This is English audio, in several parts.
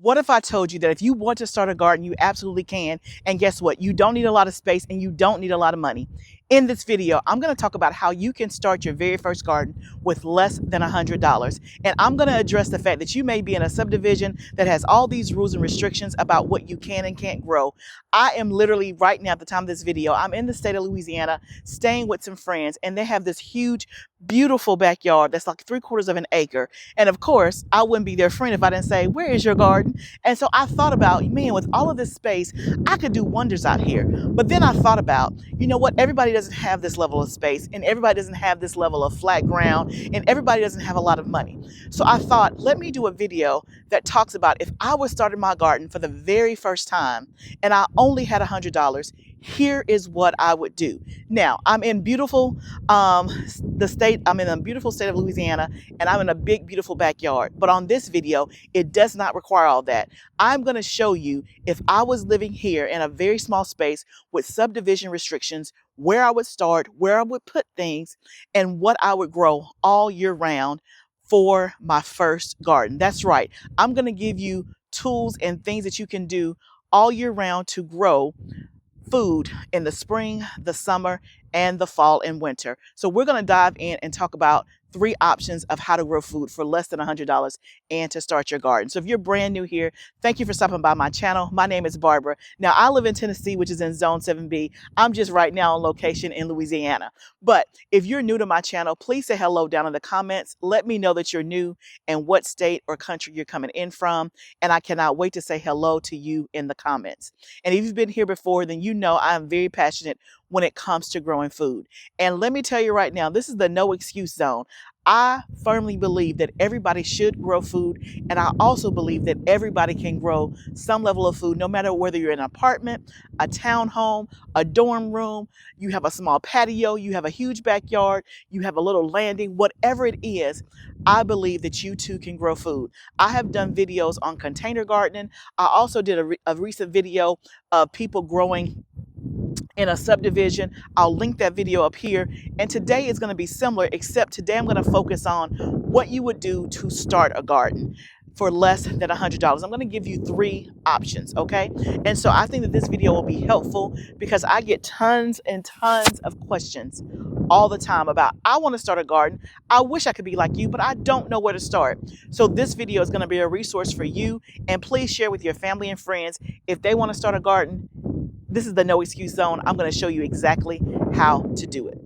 What if I told you that if you want to start a garden, you absolutely can? And guess what? You don't need a lot of space and you don't need a lot of money. In this video, I'm going to talk about how you can start your very first garden with less than $100. And I'm going to address the fact that you may be in a subdivision that has all these rules and restrictions about what you can and can't grow. I am literally right now at the time of this video, I'm in the state of Louisiana staying with some friends, and they have this huge, beautiful backyard that's like 3/4 of an acre. And of course, I wouldn't be their friend if I didn't say, "Where is your garden?" And so I thought about, man, with all of this space, I could do wonders out here. But then I thought about, you know what? Everybody doesn't have this level of space, and everybody doesn't have this level of flat ground, and everybody doesn't have a lot of money. So I thought, let me do a video that talks about if I was starting my garden for the very first time and I only had $100, here is what I would do. Now, I'm in beautiful I'm in a beautiful state of Louisiana, and I'm in a big, beautiful backyard. But on this video, it does not require all that. I'm going to show you if I was living here in a very small space with subdivision restrictions, where I would start, where I would put things, and what I would grow all year round for my first garden. That's right. I'm going to give you tools and things that you can do all year round to grow food in the spring, the summer, and the fall and winter. So we're going to dive in and talk about 3 options of how to grow food for less than $100 and to start your garden. So if you're brand new here, thank you for stopping by my channel. My name is Barbara. Now, I live in Tennessee, which is in Zone 7B. I'm just right now on location in Louisiana. But if you're new to my channel, please say hello down in the comments. Let me know that you're new and what state or country you're coming in from. And I cannot wait to say hello to you in the comments. And if you've been here before, then you know I am very passionate when it comes to growing food. And let me tell you right now, this is the no excuse zone. I firmly believe that everybody should grow food, and I also believe that everybody can grow some level of food, no matter whether you're in an apartment, a townhome, a dorm room, you have a small patio, you have a huge backyard, you have a little landing, whatever it is. I believe that you too can grow food. I have done videos on container gardening. I also did a recent video of people growing in a subdivision. I'll link that video up here. And today is going to be similar, except today I'm going to focus on what you would do to start a garden for less than $100. I'm going to give you 3 options, okay? And so I think that this video will be helpful because I get tons and tons of questions all the time about, I want to start a garden. I wish I could be like you, but I don't know where to start. So this video is going to be a resource for you, and please share with your family and friends if they want to start a garden. This is the no excuse zone. I'm going to show you exactly how to do it.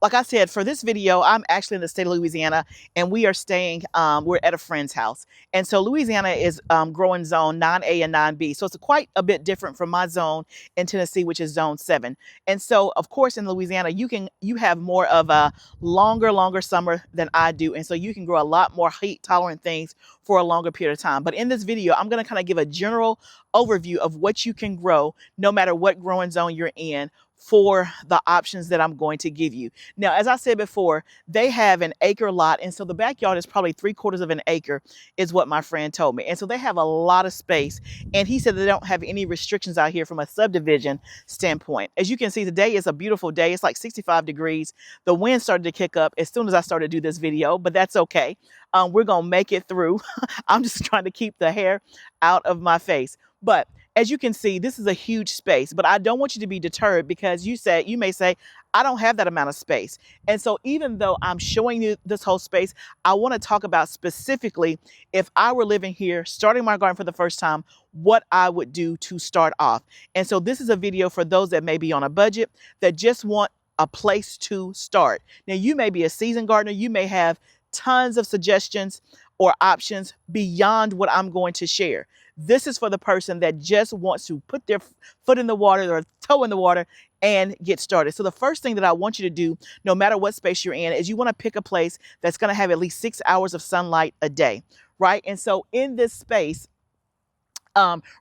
Like I said, for this video, I'm actually in the state of Louisiana, and we are staying, we're at a friend's house. And so Louisiana is growing zone 9A and 9B. So it's quite a bit different from my zone in Tennessee, which is zone 7. And so, of course, in Louisiana, you have more of a longer summer than I do. And so you can grow a lot more heat tolerant things for a longer period of time. But in this video, I'm going to kind of give a general overview of what you can grow no matter what growing zone you're in for the options that I'm going to give you. Now, as I said before, they have an acre lot, and so the backyard is probably 3/4 of an acre is what my friend told me. And so they have a lot of space, and he said they don't have any restrictions out here from a subdivision standpoint. As you can see, today is a beautiful day. It's like 65 degrees. The wind started to kick up as soon as I started to do this video, but that's okay. We're going to make it through. I'm just trying to keep the hair out of my face. But as you can see, this is a huge space, but I don't want you to be deterred because you may say, I don't have that amount of space. And so even though I'm showing you this whole space, I want to talk about specifically if I were living here, starting my garden for the first time, what I would do to start off. And so this is a video for those that may be on a budget, that just want a place to start. Now, you may be a seasoned gardener. You may have tons of suggestions or options beyond what I'm going to share. This is for the person that just wants to put their foot in the water or toe in the water and get started. So the first thing that I want you to do, no matter what space you're in, is you want to pick a place that's going to have at least 6 hours of sunlight a day, right? And so in this space,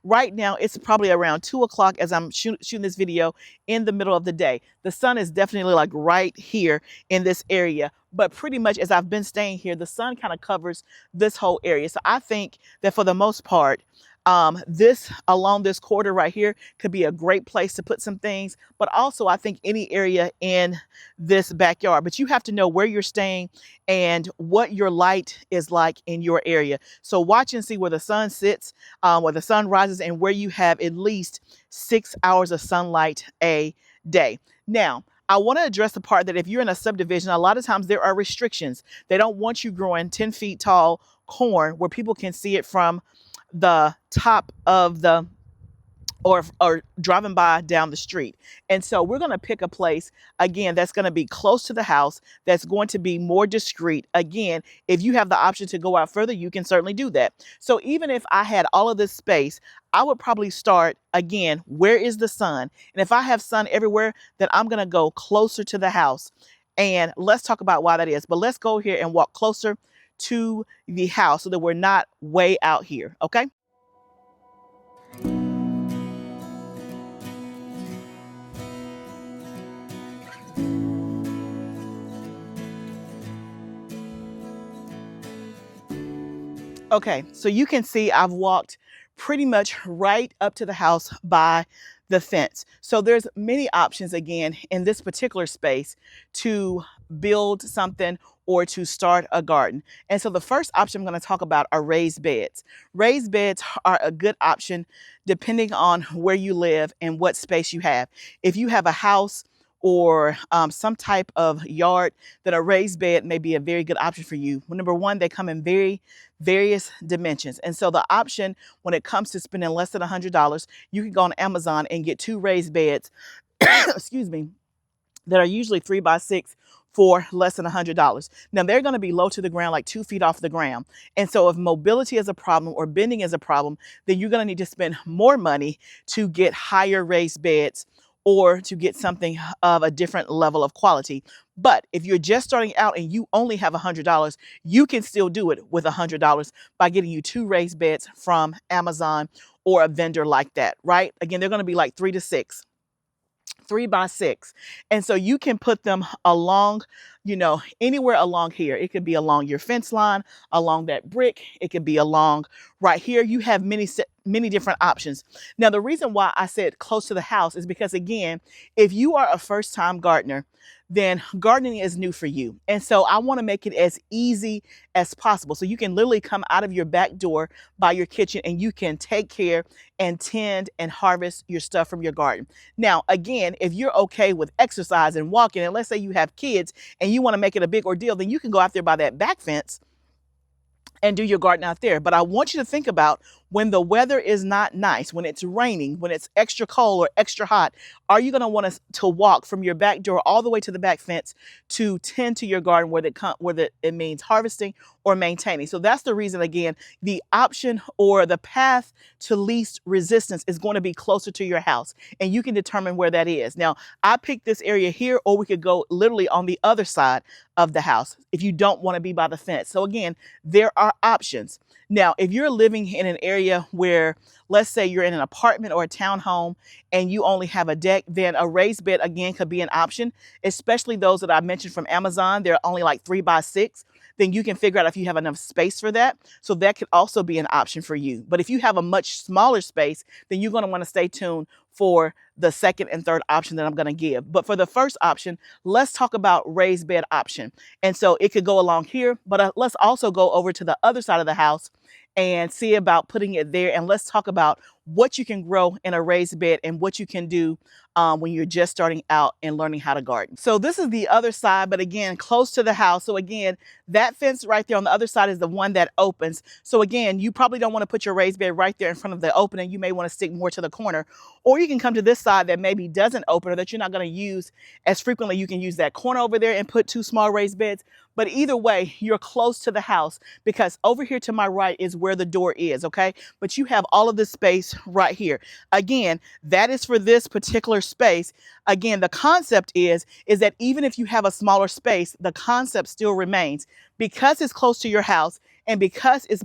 right now, it's probably around 2 o'clock as I'm shooting this video in the middle of the day. The sun is definitely like right here in this area, but pretty much as I've been staying here, the sun kind of covers this whole area. So I think that for the most part, This along this corridor right here could be a great place to put some things, but also I think any area in this backyard. But you have to know where you're staying and what your light is like in your area. So watch and see where the sun sits, where the sun rises, and where you have at least 6 hours of sunlight a day. Now, I want to address the part that if you're in a subdivision, a lot of times there are restrictions. They don't want you growing 10 feet tall corn where people can see it from the top of the or driving by down the street. And so we're going to pick a place, again, that's going to be close to the house, that's going to be more discreet. Again, if you have the option to go out further, you can certainly do that. So even if I had all of this space, I would probably start, again, where is the sun? And if I have sun everywhere, then I'm going to go closer to the house. And let's talk about why that is. But let's go here and walk closer to the house so that we're not way out here, okay? Okay, so you can see I've walked pretty much right up to the house by the fence. So there's many options, again, in this particular space to build something or to start a garden. And so the first option I'm going to talk about are raised beds. Raised beds are a good option depending on where you live and what space you have. If you have a house or some type of yard, then a raised bed may be a very good option for you. Well, number one, they come in various dimensions. And so the option when it comes to spending less than $100, you can go on Amazon and get 2 raised beds, excuse me, that are usually 3x6 for less than $100. Now they're going to be low to the ground, like 2 feet off the ground. And so if mobility is a problem or bending is a problem, then you're going to need to spend more money to get higher raised beds or to get something of a different level of quality. But if you're just starting out and you only have $100, you can still do it with $100 by getting you 2 raised beds from Amazon or a vendor like that, right? Again, they're going to be like 3x6. And so you can put them along, anywhere along here. It could be along your fence line, along that brick. It could be along right here. You have many different options. Now, the reason why I said close to the house is because, again, if you are a first-time gardener, then gardening is new for you. And so I want to make it as easy as possible. So you can literally come out of your back door by your kitchen and you can take care and tend and harvest your stuff from your garden. Now, again, if you're okay with exercise and walking, and let's say you have kids and you want to make it a big ordeal, then you can go out there by that back fence and do your garden out there. But I want you to think about when the weather is not nice, when it's raining, when it's extra cold or extra hot, are you going to want to walk from your back door all the way to the back fence to tend to your garden where it means harvesting or maintaining? So that's the reason, again, the option or the path to least resistance is going to be closer to your house, and you can determine where that is. Now, I picked this area here, or we could go literally on the other side of the house if you don't want to be by the fence. So again, there are options. Now, if you're living in an area where, let's say you're in an apartment or a townhome and you only have a deck, then a raised bed, again, could be an option, especially those that I mentioned from Amazon. They're only like 3x6. Then you can figure out if you have enough space for that. So that could also be an option for you. But if you have a much smaller space, then you're going to want to stay tuned for the second and third option that I'm going to give. But for the first option, let's talk about raised bed option. And so it could go along here, but let's also go over to the other side of the house and see about putting it there. And let's talk about what you can grow in a raised bed and what you can do when you're just starting out and learning how to garden. So this is the other side, but again, close to the house. So again, that fence right there on the other side is the one that opens. So again, you probably don't want to put your raised bed right there in front of the opening. You may want to stick more to the corner, or you can come to this side that maybe doesn't open or that you're not going to use as frequently. You can use that corner over there and put 2 small raised beds. But either way, you're close to the house because over here to my right is where the door is, okay? But you have all of this space right here. Again, that is for this particular space. Again, the concept is that even if you have a smaller space, the concept still remains. Because it's close to your house and because it's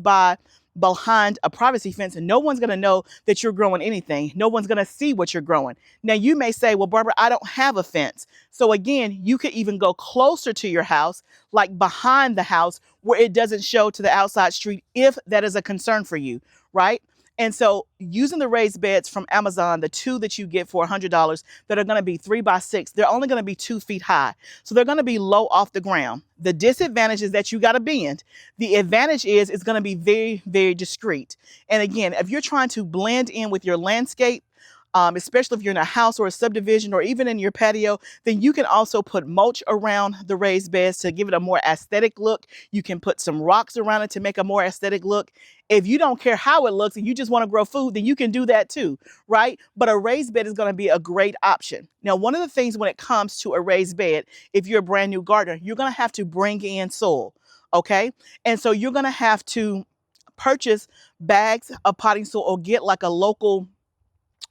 behind a privacy fence, and no one's going to know that you're growing anything. No one's going to see what you're growing. Now, you may say, well, Barbara, I don't have a fence. So again, you could even go closer to your house, like behind the house where it doesn't show to the outside street if that is a concern for you, right? And so using the raised beds from Amazon, the two that you get for $100 that are going to be 3x6, they're only going to be 2 feet high. So they're going to be low off the ground. The disadvantage is that you got to bend. The advantage is it's going to be very, very discreet. And again, if you're trying to blend in with your landscape, especially if you're in a house or a subdivision or even in your patio, then you can also put mulch around the raised beds to give it a more aesthetic look. You can put some rocks around it to make a more aesthetic look. If you don't care how it looks and you just want to grow food, then you can do that too, right? But a raised bed is going to be a great option. Now, one of the things when it comes to a raised bed, if you're a brand new gardener, you're going to have to bring in soil, okay? And so you're going to have to purchase bags of potting soil or get like a local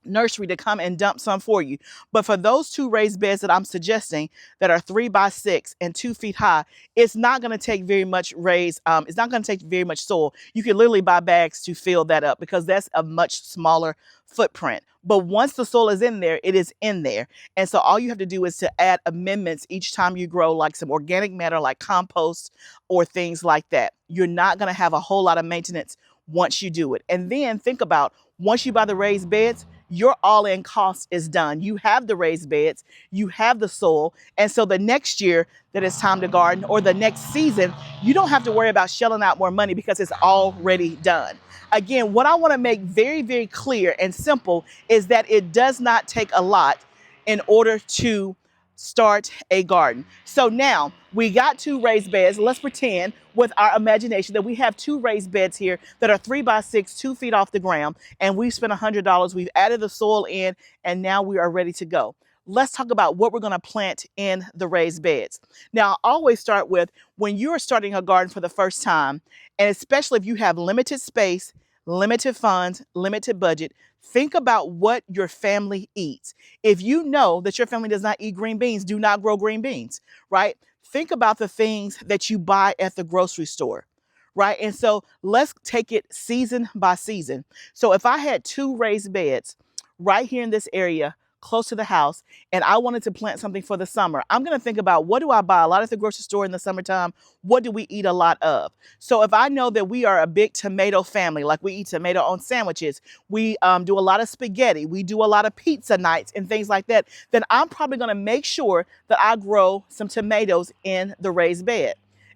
nursery to come and dump some for you. But for those two raised beds that I'm suggesting that are 3x6 and 2 feet high, it's not going to take very much it's not going to take very much soil. You can literally buy bags to fill that up because that's a much smaller footprint. But once the soil is in there, it is in there. And so all you have to do is to add amendments each time you grow, like some organic matter, like compost or things like that. You're not going to have a whole lot of maintenance once you do it. And then think about, once you buy the raised beds, your all-in cost is done. You have the raised beds, you have the soil, and so the next year that it's time to garden or the next season, you don't have to worry about shelling out more money because it's already done. Again, what I want to make very, very clear and simple is that it does not take a lot in order to start a garden. So now we got 2 raised beds. Let's pretend with our imagination that we have 2 raised beds here that are 3x6, 2 feet off the ground, and we've spent $100. We've added the soil in, and now we are ready to go. Let's talk about what we're going to plant in the raised beds. Now, I always start with, when you're starting a garden for the first time, and especially if you have limited space, limited funds, limited budget, think about what your family eats. If you know that your family does not eat green beans, do not grow green beans, right? Think about the things that you buy at the grocery store, right? And so let's take it season by season. So if I had 2 raised beds right here in this area, close to the house, and I wanted to plant something for the summer, I'm going to think about, what do I buy a lot at the grocery store in the summertime? What do we eat a lot of? So if I know that we are a big tomato family, like we eat tomato on sandwiches, we do a lot of spaghetti, we do a lot of pizza nights and things like that, then I'm probably going to make sure that I grow some tomatoes in the raised bed.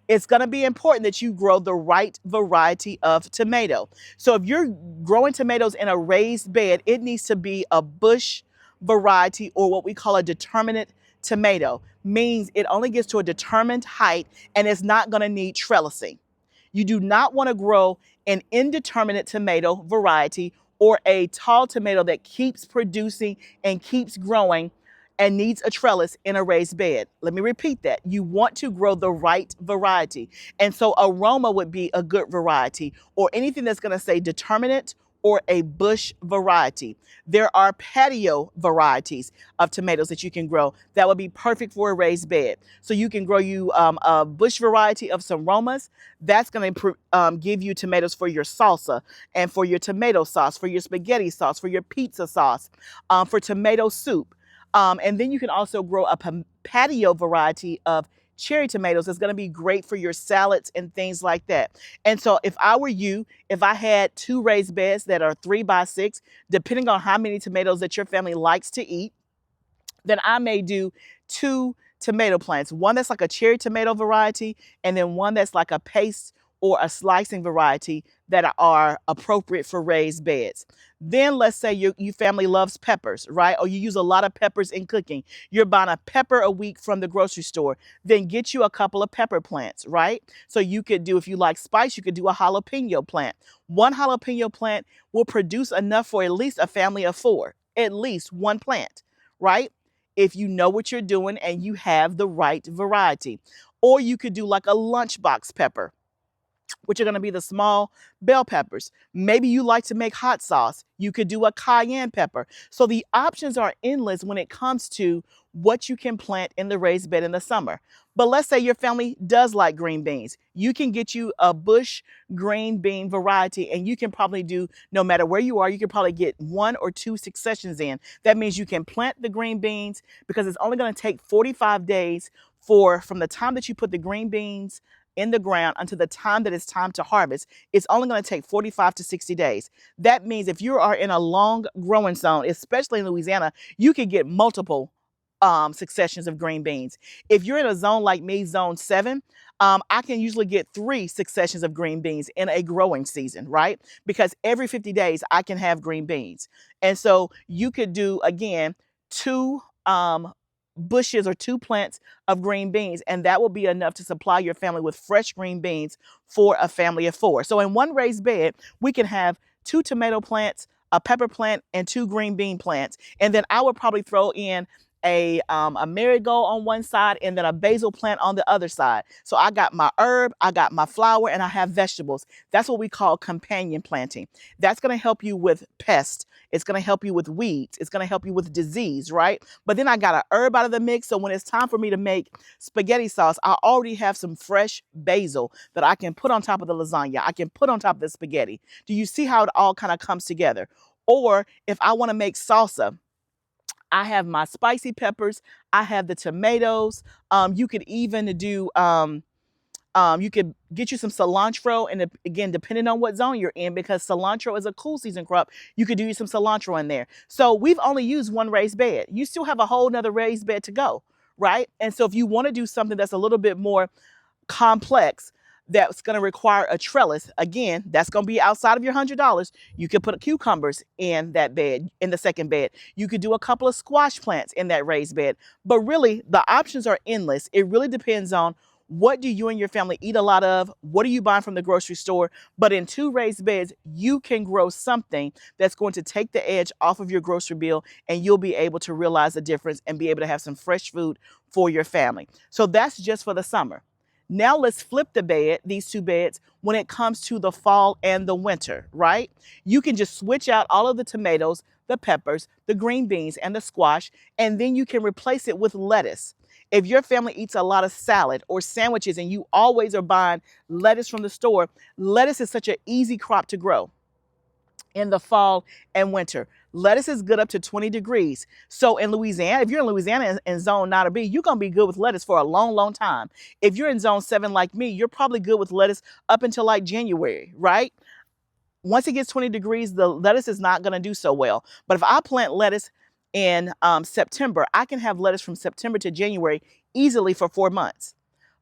It's going to be important that you grow the right variety of tomato. So if you're growing tomatoes in a raised bed, it needs to be a bush variety, or what we call a determinate tomato. Means it only gets to a determined height and it's not going to need trellising. You do not want to grow an indeterminate tomato variety or a tall tomato that keeps producing and keeps growing and needs a trellis in a raised bed. Let me repeat that. You want to grow the right variety. And so aroma would be a good variety, or anything that's going to say determinate or a bush variety. There are patio varieties of tomatoes that you can grow that would be perfect for a raised bed. So you can grow you a bush variety of some Romas. That's going to give you tomatoes for your salsa and for your tomato sauce, for your spaghetti sauce, for your pizza sauce, for tomato soup. And then you can also grow a patio variety of cherry tomatoes. That's going to be great for your salads and things like that. And so if I were you, if I had 2 raised beds that are 3x6, depending on how many tomatoes that your family likes to eat, then I may do 2 tomato plants. One that's like a cherry tomato variety, and then one that's like a paste or a slicing variety that are appropriate for raised beds. Then let's say your family loves peppers, right? Or you use a lot of peppers in cooking. You're buying a pepper a week from the grocery store. Then get you a couple of pepper plants, right? So you could do, if you like spice, you could do a jalapeno plant. One jalapeno plant will produce enough for at least a family of 4, at least 1 plant, right? If you know what you're doing and you have the right variety. Or you could do like a lunchbox pepper, which are going to be the small bell peppers. Maybe you like to make hot sauce. You could do a cayenne pepper. So the options are endless when it comes to what you can plant in the raised bed in the summer. But let's say your family does like green beans. You can get you a bush green bean variety, and you can probably do, no matter where you are, you can probably get 1 or 2 successions in. That means you can plant the green beans, because it's only going to take 45 days from the time that you put the green beans in the ground until the time that it's time to harvest, it's only going to take 45 to 60 days. That means if you are in a long growing zone, especially in Louisiana, you can get multiple successions of green beans. If you're in a zone like me, zone 7, I can usually get 3 successions of green beans in a growing season, right? Because every 50 days I can have green beans. And so you could do, again, 2 bushes or 2 plants of green beans, and that will be enough to supply your family with fresh green beans for a family of 4. So in one raised bed, we can have 2 tomato plants, a pepper plant, and 2 green bean plants. And then I would probably throw in a marigold on one side and then a basil plant on the other side. So I got my herb, I got my flower, and I have vegetables. That's what we call companion planting. That's going to help you with pests. It's going to help you with weeds. It's going to help you with disease, right? But then I got an herb out of the mix. So when it's time for me to make spaghetti sauce, I already have some fresh basil that I can put on top of the lasagna. I can put on top of the spaghetti. Do you see how it all kind of comes together? Or if I want to make salsa, I have my spicy peppers. I have the tomatoes. You could even do, you could get you some cilantro. And again, depending on what zone you're in, because cilantro is a cool season crop, you could do some cilantro in there. So we've only used one raised bed. You still have a whole nother raised bed to go, right? And so if you want to do something that's a little bit more complex, that's going to require a trellis, again, that's going to be outside of your $100. You could put cucumbers in that bed, in the second bed. You could do a couple of squash plants in that raised bed. But really, the options are endless. It really depends on what do you and your family eat a lot of? What are you buying from the grocery store? But in 2 raised beds, you can grow something that's going to take the edge off of your grocery bill, and you'll be able to realize the difference and be able to have some fresh food for your family. So that's just for the summer. Now let's flip the bed, these 2 beds, when it comes to the fall and the winter, right? You can just switch out all of the tomatoes, the peppers, the green beans, and the squash, and then you can replace it with lettuce. If your family eats a lot of salad or sandwiches and you always are buying lettuce from the store, lettuce is such an easy crop to grow in the fall and winter. Lettuce is good up to 20 degrees. So in Louisiana, if you're in Louisiana in zone 9 or B, you're going to be good with lettuce for a long, long time. If you're in zone 7 like me, you're probably good with lettuce up until like January, right? Once it gets 20 degrees, the lettuce is not going to do so well. But if I plant lettuce in September, I can have lettuce from September to January easily for 4 months.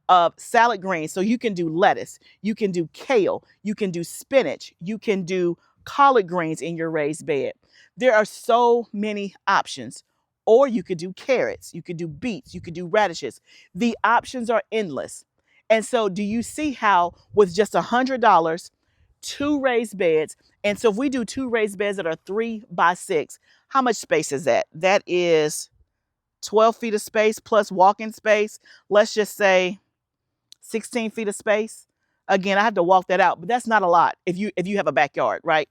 Of salad greens. So you can do lettuce, you can do kale, you can do spinach, you can do collard greens in your raised bed. There are so many options. Or you could do carrots, you could do beets, you could do radishes. The options are endless. And so do you see how with just $100, 2 raised beds, and so if we do 2 raised beds that are 3 by 6, how much space is that? That is 12 feet of space plus walking space. Let's just say 16 feet of space. Again, I have to walk that out, but that's not a lot if you have a backyard, right?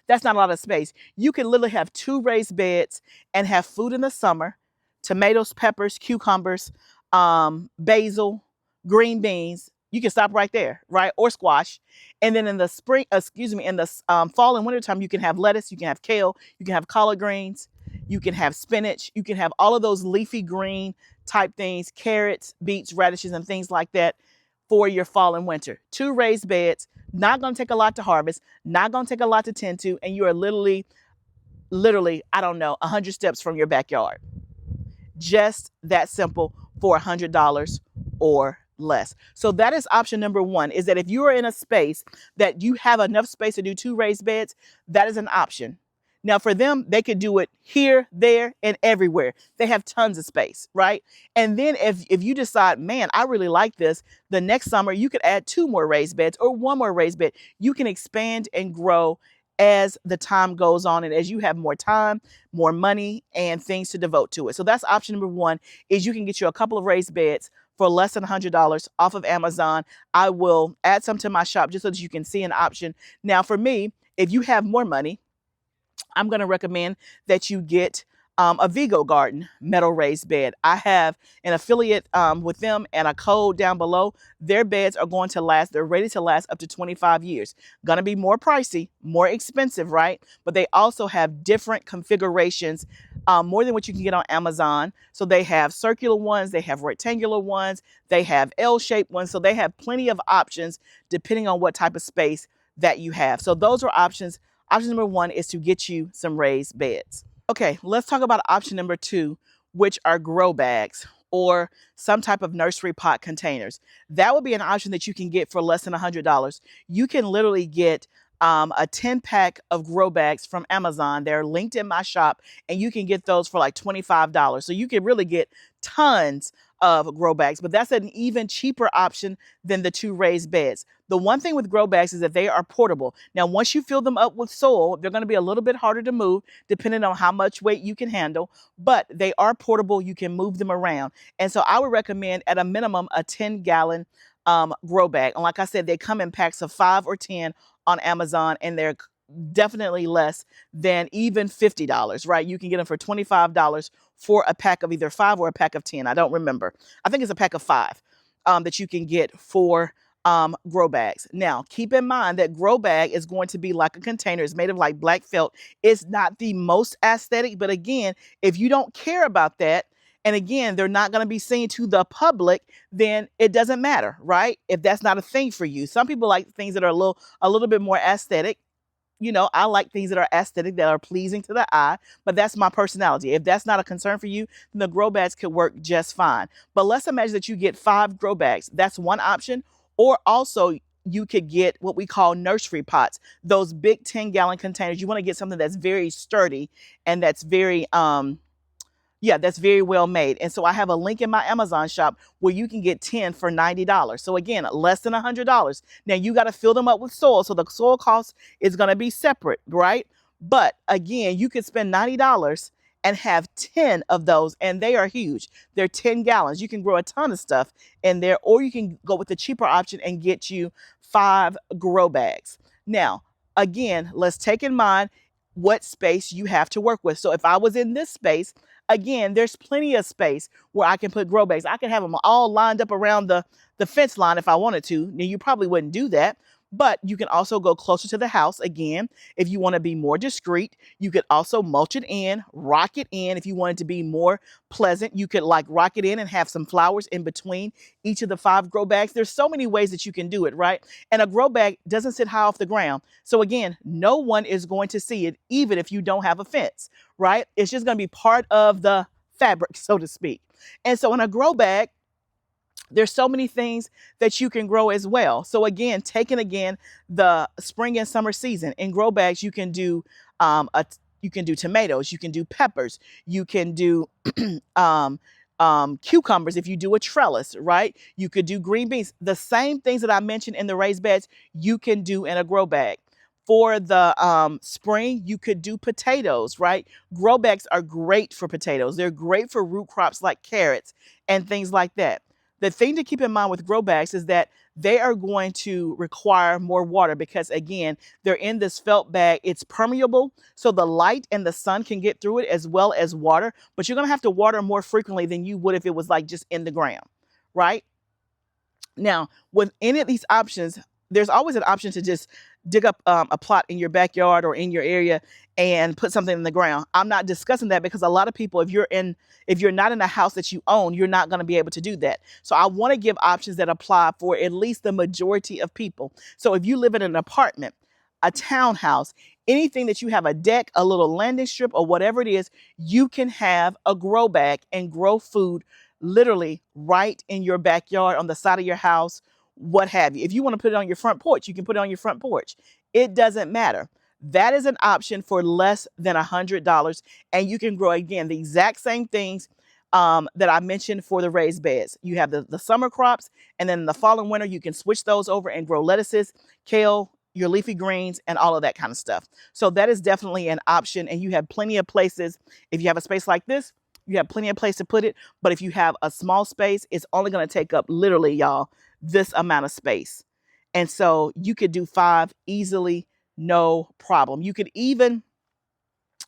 That's not a lot of space. You can literally have 2 raised beds and have food in the summer, tomatoes, peppers, cucumbers, basil, green beans. You can stop right there, right? Or squash. And then in the spring, in the fall and winter time, you can have lettuce, you can have kale, you can have collard greens, you can have spinach, you can have all of those leafy green type things, carrots, beets, radishes, and things like that for your fall and winter. 2 raised beds, not going to take a lot to harvest, not going to take a lot to tend to, and you are literally, I don't know, 100 steps from your backyard. Just that simple for $100 or less. So that is option number 1, is that if you are in a space that you have enough space to do 2 raised beds, that is an option. Now for them, they could do it here, there, and everywhere. They have tons of space, right? And then if you decide, man, I really like this, the next summer you could add 2 more raised beds or 1 more raised bed. You can expand and grow as the time goes on and as you have more time, more money, and things to devote to it. So that's option number 1, is you can get you a couple of raised beds for less than $100 off of Amazon. I will add some to my shop just so that you can see an option. Now for me, if you have more money, I'm going to recommend that you get a Vego garden metal raised bed. I have an affiliate with them and a code down below. Their beds are going to last, they're ready to last up to 25 years. Gonna be more pricey, more expensive, right? But they also have different configurations, more than what you can get on Amazon. So they have circular ones, they have rectangular ones, they have L-shaped ones. So they have plenty of options depending on what type of space that you have. So those are options. Option number one is to get you some raised beds. Okay, let's talk about option number two, which are grow bags or some type of nursery pot containers. That would be an option that you can get for less than $100. You can literally get a 10 pack of grow bags from Amazon. They're linked in my shop, and you can get those for like $25. So you can really get tons of grow bags, but that's an even cheaper option than the two raised beds. The one thing with grow bags is that they are portable. Now, once you fill them up with soil, they're going to be a little bit harder to move depending on how much weight you can handle, but they are portable. You can move them around. And so I would recommend at a minimum a 10-gallon grow bag. And like I said, they come in packs of 5 or 10 on Amazon, and they're definitely less than even $50, right? You can get them for $25 for a pack of either 5 or a pack of 10. I don't remember. I think it's a pack of 5 that you can get for grow bags. Now, keep in mind that grow bag is going to be like a container. It's made of like black felt. It's not the most aesthetic, but again, if you don't care about that, and again, they're not going to be seen to the public, then it doesn't matter, right? If that's not a thing for you. Some people like things that are a little bit more aesthetic. You know, I like things that are aesthetic, that are pleasing to the eye, but that's my personality. If that's not a concern for you, then the grow bags could work just fine. But let's imagine that you get 5 grow bags. That's one option. Or also, you could get what we call nursery pots, those big 10-gallon containers. You want to get something that's very sturdy and that's very that's very well made. And so I have a link in my Amazon shop where you can get 10 for $90. So again, less than $100. Now you got to fill them up with soil. So the soil cost is going to be separate, right? But again, you could spend $90 and have 10 of those, and they are huge. They're 10 gallons. You can grow a ton of stuff in there, or you can go with the cheaper option and get you 5 grow bags. Now, again, let's take in mind what space you have to work with. So if I was in this space, again, there's plenty of space where I can put grow bags. I can have them all lined up around the fence line if I wanted to. Now, you probably wouldn't do that, but you can also go closer to the house. Again, if you want to be more discreet, you could also mulch it in, rock it in. If you wanted to be more pleasant, you could like rock it in and have some flowers in between each of the 5 grow bags. There's so many ways that you can do it, right? And a grow bag doesn't sit high off the ground. So again, no one is going to see it, even if you don't have a fence, right? It's just going to be part of the fabric, so to speak. And so in a grow bag, there's so many things that you can grow as well. So again, taking the spring and summer season in grow bags, you can do you can do tomatoes, you can do peppers, you can do cucumbers if you do a trellis, right? You could do green beans. The same things that I mentioned in the raised beds, you can do in a grow bag. For the spring, you could do potatoes, right? Grow bags are great for potatoes. They're great for root crops like carrots and things like that. The thing to keep in mind with grow bags is that they are going to require more water because, again, they're in this felt bag. It's permeable, so the light and the sun can get through it as well as water, but you're going to have to water more frequently than you would if it was like just in the ground, right? Now, with any of these options, there's always an option to just dig up a plot in your backyard or in your area and put something in the ground. I'm not discussing that because a lot of people, if you're not in a house that you own, you're not going to be able to do that. So I want to give options that apply for at least the majority of people. So if you live in an apartment, a townhouse, anything that you have a deck, a little landing strip, or whatever it is, you can have a grow bag and grow food literally right in your backyard, on the side of your house, what have you. If you want to put it on your front porch, you can put it on your front porch. It doesn't matter. That is an option for less than $100, and you can grow, again, the exact same things that I mentioned for the raised beds. You have the summer crops, and then the fall and winter, you can switch those over and grow lettuces, kale, your leafy greens, and all of that kind of stuff. So that is definitely an option, and you have plenty of places. If you have a space like this, you have plenty of place to put it. But if you have a small space, it's only going to take up, literally, y'all, this amount of space. And so you could do 5 easily, no problem. You could even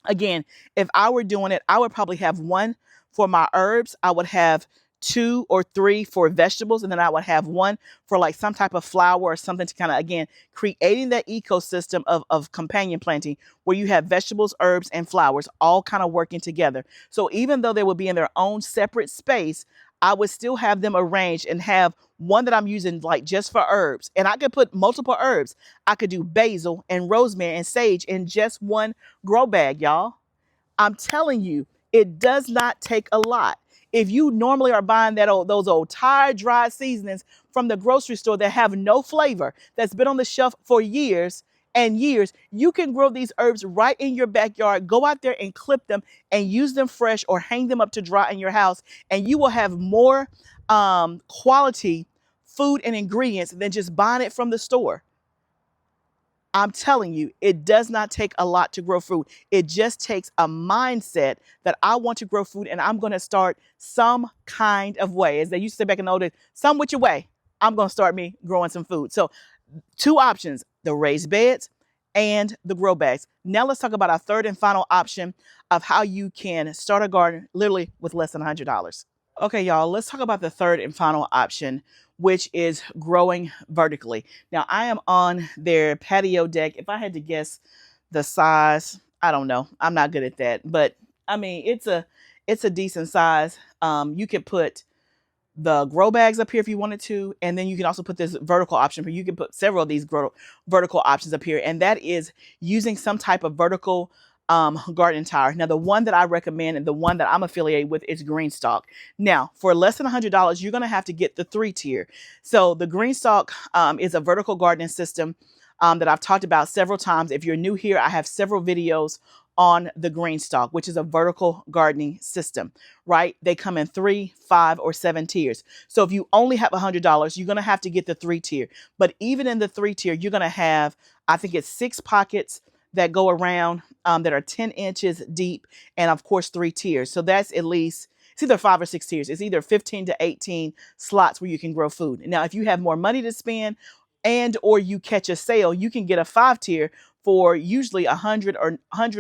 Again, if I were doing it, I would probably have one for my herbs. I would have 2 or 3 for vegetables, and then I would have one for like some type of flower or something to kind of, again, creating that ecosystem of companion planting where you have vegetables, herbs, and flowers all kind of working together. So even though they would be in their own separate space, I would still have them arranged and have one that I'm using like just for herbs. And I could put multiple herbs. I could do basil and rosemary and sage in just one grow bag, y'all. I'm telling you, it does not take a lot. If you normally are buying those old tired, dry seasonings from the grocery store that have no flavor, that's been on the shelf for years and years, you can grow these herbs right in your backyard. Go out there and clip them and use them fresh or hang them up to dry in your house, and you will have more quality food and ingredients than just buying it from the store. I'm telling you, it does not take a lot to grow food. It just takes a mindset that I want to grow food and I'm going to start some kind of way. As they used to say back in the old days, some which way, I'm going to start me growing some food. So 2 options, the raised beds and the grow bags. Now let's talk about our third and final option of how you can start a garden literally with less than $100. Okay, y'all, let's talk about the third and final option, which is growing vertically. Now, I am on their patio deck. If I had to guess the size, I don't know. I'm not good at that. But, I mean, it's a decent size. You could put the grow bags up here if you wanted to, and then you can also put this vertical option where you can put several of these vertical options up here, and that is using some type of vertical garden tower. Now, the one that I recommend and the one that I'm affiliated with is GREENSTALK. Now, for less than $100, you're going to have to get the 3-tier. So the GREENSTALK is a vertical gardening system that I've talked about several times. If you're new here, I have several videos on the GREENSTALK, which is a vertical gardening system, right? They come in 3, 5, or 7 tiers. So if you only have $100, you're going to have to get the 3-tier. But even in the 3-tier, you're going to have, I think it's 6 pockets that go around that are 10 inches deep, and of course 3 tiers. So that's at least, it's either 5 or 6 tiers. It's either 15 to 18 slots where you can grow food. Now, if you have more money to spend and or you catch a sale, you can get a 5-tier for usually $100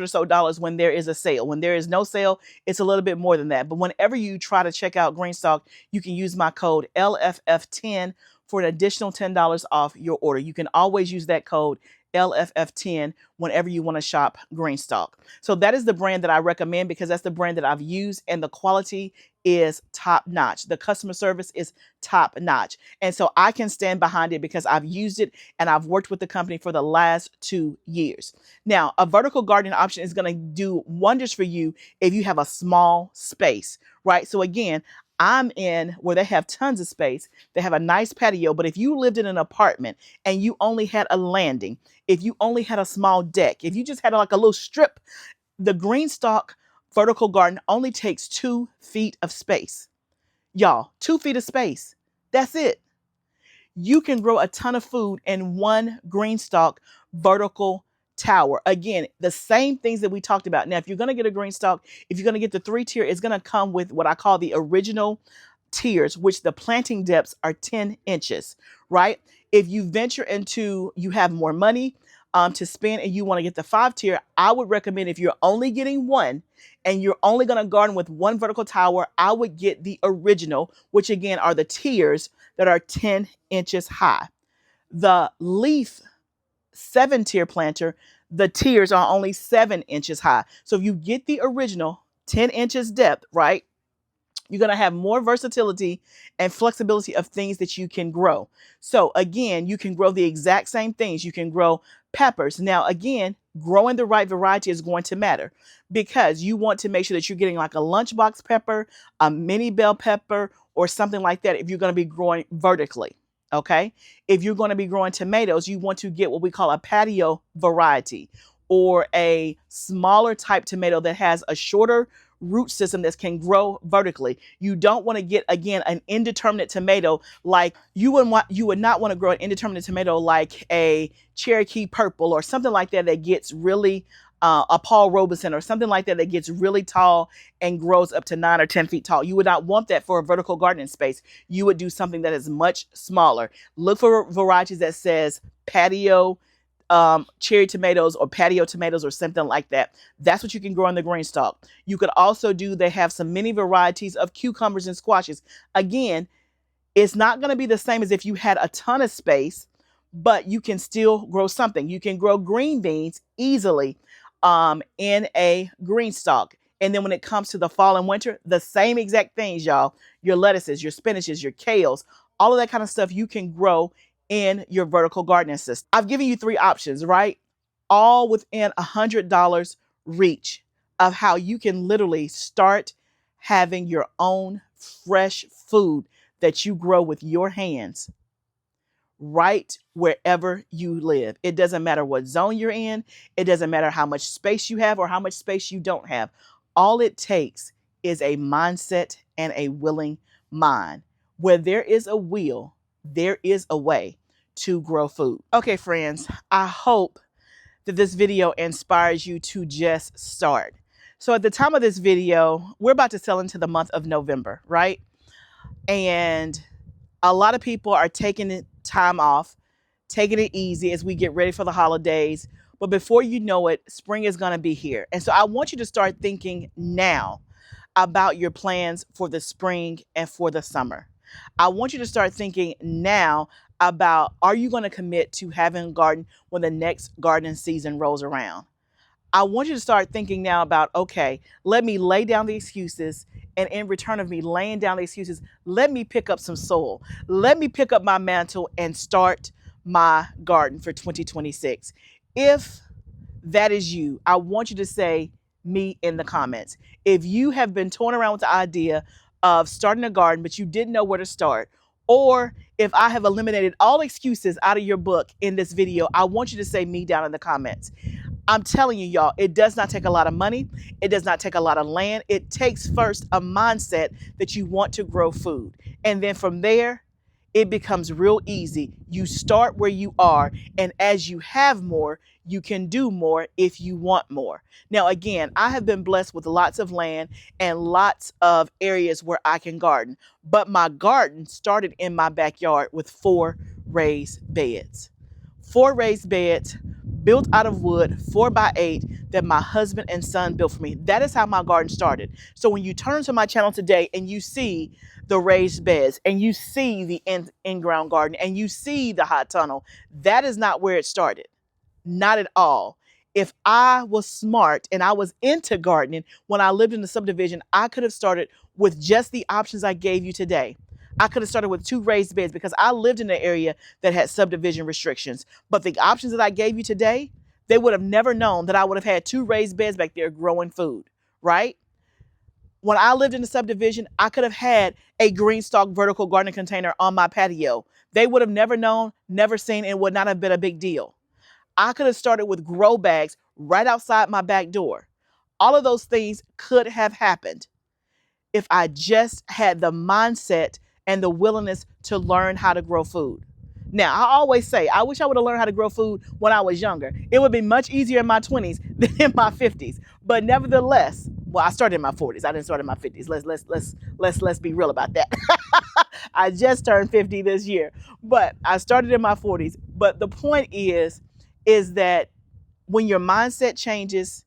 or so when there is a sale. When there is no sale, it's a little bit more than that. But whenever you try to check out GREENSTALK, you can use my code LFF10 for an additional $10 off your order. You can always use that code LFF10 whenever you want to shop GREENSTALK. So that is the brand that I recommend because that's the brand that I've used, and the quality is top notch. The customer service is top notch. And so I can stand behind it because I've used it and I've worked with the company for the last 2 years. Now, a vertical gardening option is going to do wonders for you if you have a small space, right? So again, I'm in where they have tons of space. They have a nice patio, but if you lived in an apartment and you only had a landing, if you only had a small deck, if you just had like a little strip, the GREENSTALK vertical garden only takes 2 feet of space. Y'all, 2 feet of space. That's it. You can grow a ton of food in one GREENSTALK vertical tower. Again, the same things that we talked about. Now, if you're going to get a GREENSTALK, if you're going to get the 3-tier, it's going to come with what I call the original tiers, which the planting depths are 10 inches, right? If you venture into, you have more money to spend and you want to get the 5-tier, I would recommend if you're only getting one and you're only going to garden with one vertical tower, I would get the original, which again are the tiers that are 10 inches high. The leaf 7-tier planter, the tiers are only 7 inches high. So if you get the original 10 inches depth, right, you're going to have more versatility and flexibility of things that you can grow. So again, you can grow the exact same things. You can grow peppers. Now, again, growing the right variety is going to matter because you want to make sure that you're getting like a lunchbox pepper, a mini bell pepper, or something like that if you're going to be growing vertically. Okay. If you're going to be growing tomatoes, you want to get what we call a patio variety or a smaller type tomato that has a shorter root system that can grow vertically. You don't want to get, again, an indeterminate tomato like you would not want to grow an indeterminate tomato like a Cherokee purple or something like that that gets really a Paul Robeson or something like that that gets really tall and grows up to 9 or 10 feet tall. You would not want that for a vertical gardening space. You would do something that is much smaller. Look for varieties that says patio cherry tomatoes or patio tomatoes or something like that. That's what you can grow in the GREENSTALK. You could also they have some mini varieties of cucumbers and squashes. Again, it's not going to be the same as if you had a ton of space, but you can still grow something. You can grow green beans easily in a GREENSTALK. And then when it comes to the fall and winter, the same exact things, y'all. Your lettuces, your spinaches, your kales, all of that kind of stuff you can grow in your vertical gardening system. I've given you 3 options, right? All within $100 reach of how you can literally start having your own fresh food that you grow with your hands right wherever you live. It doesn't matter what zone you're in. It doesn't matter how much space you have or how much space you don't have. All it takes is a mindset and a willing mind. Where there is a will, there is a way to grow food. Okay, friends, I hope that this video inspires you to just start. So at the time of this video, we're about to sell into the month of November, right? And a lot of people are taking time off, taking it easy as we get ready for the holidays. But before you know it, spring is going to be here. And so I want you to start thinking now about your plans for the spring and for the summer. I want you to start thinking now about, are you going to commit to having a garden when the next gardening season rolls around? I want you to start thinking now about, okay, let me lay down the excuses. And in return of me laying down the excuses, let me pick up some soil. Let me pick up my mantle and start my garden for 2026. If that is you, I want you to say me in the comments. If you have been toying around with the idea of starting a garden, but you didn't know where to start, or if I have eliminated all excuses out of your book in this video, I want you to say me down in the comments. I'm telling you, y'all, it does not take a lot of money. It does not take a lot of land. It takes first a mindset that you want to grow food. And then from there, it becomes real easy. You start where you are. And as you have more, you can do more if you want more. Now, again, I have been blessed with lots of land and lots of areas where I can garden. But my garden started in my backyard with 4 raised beds. 4 raised beds built out of wood, 4x8, that my husband and son built for me. That is how my garden started. So when you turn to my channel today and you see the raised beds and you see the in-ground garden and you see the hot tunnel, that is not where it started. Not at all. If I was smart and I was into gardening when I lived in the subdivision, I could have started with just the options I gave you today. I could have started with 2 raised beds because I lived in an area that had subdivision restrictions. But the options that I gave you today, they would have never known that I would have had 2 raised beds back there growing food, right? When I lived in the subdivision, I could have had a GREENSTALK vertical garden container on my patio. They would have never known, never seen, and would not have been a big deal. I could have started with grow bags right outside my back door. All of those things could have happened if I just had the mindset and the willingness to learn how to grow food. Now, I always say, I wish I would have learned how to grow food when I was younger. It would be much easier in my 20s than in my 50s. But nevertheless, well, I started in my 40s. I didn't start in my 50s. Let's be real about that. I just turned 50 this year, but I started in my 40s. But the point is that when your mindset changes,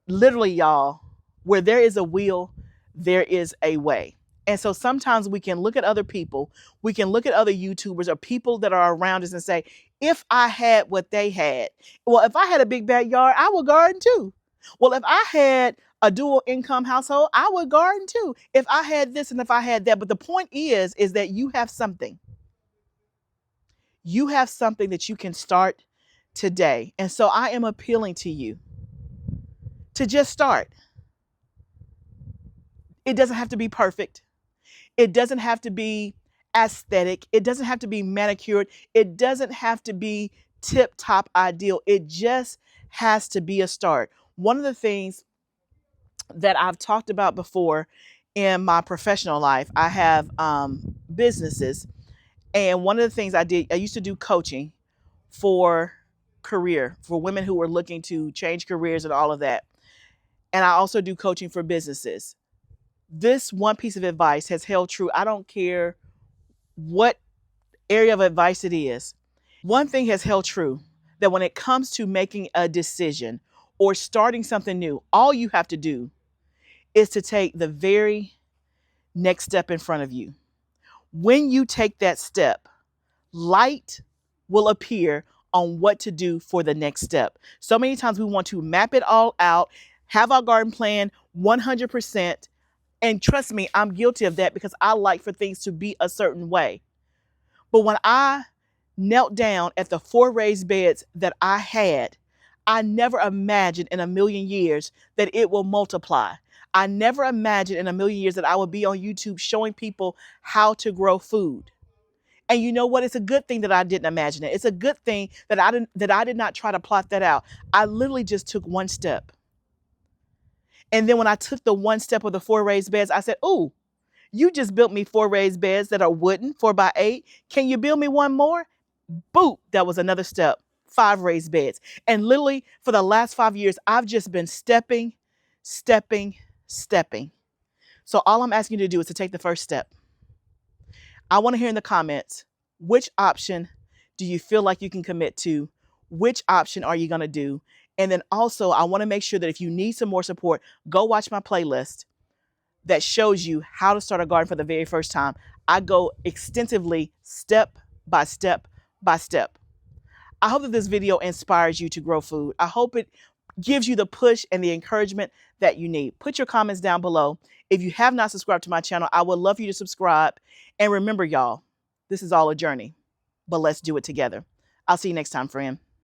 literally, y'all, where there is a will, there is a way. And so sometimes we can look at other people, we can look at other YouTubers or people that are around us and say, if I had what they had, well, if I had a big backyard, I would garden too. Well, if I had a dual income household, I would garden too. If I had this and if I had that. But the point is that you have something. You have something that you can start today. And so I am appealing to you to just start. It doesn't have to be perfect. It doesn't have to be aesthetic. It doesn't have to be manicured. It doesn't have to be tip-top ideal. It just has to be a start. One of the things that I've talked about before in my professional life, I have businesses. And one of the things I used to do coaching for women who were looking to change careers and all of that. And I also do coaching for businesses. This one piece of advice has held true. I don't care what area of advice it is. One thing has held true. that when it comes to making a decision or starting something new, all you have to do is to take the very next step in front of you. When you take that step, light will appear on what to do for the next step. So many times we want to map it all out, have our garden plan 100%. And trust me, I'm guilty of that because I like for things to be a certain way. But when I knelt down at the 4 raised beds that I had, I never imagined in a million years that it will multiply. I never imagined in a million years that I would be on YouTube showing people how to grow food. And you know what? It's a good thing that I didn't imagine it. It's a good thing that I did not try to plot that out. I literally just took one step. And then when I took the one step of the 4 raised beds, I said, "Ooh, you just built me 4 raised beds that are wooden, 4x8. Can you build me one more?" Boop, that was another step, 5 raised beds. And literally for the last 5 years, I've just been stepping. So all I'm asking you to do is to take the first step. I want to hear in the comments, which option do you feel like you can commit to? Which option are you going to do? And then also, I want to make sure that if you need some more support, go watch my playlist that shows you how to start a garden for the very first time. I go extensively, step by step by step. I hope that this video inspires you to grow food. I hope it gives you the push and the encouragement that you need. Put your comments down below. If you have not subscribed to my channel, I would love for you to subscribe. And remember, y'all, this is all a journey, but let's do it together. I'll see you next time, friend.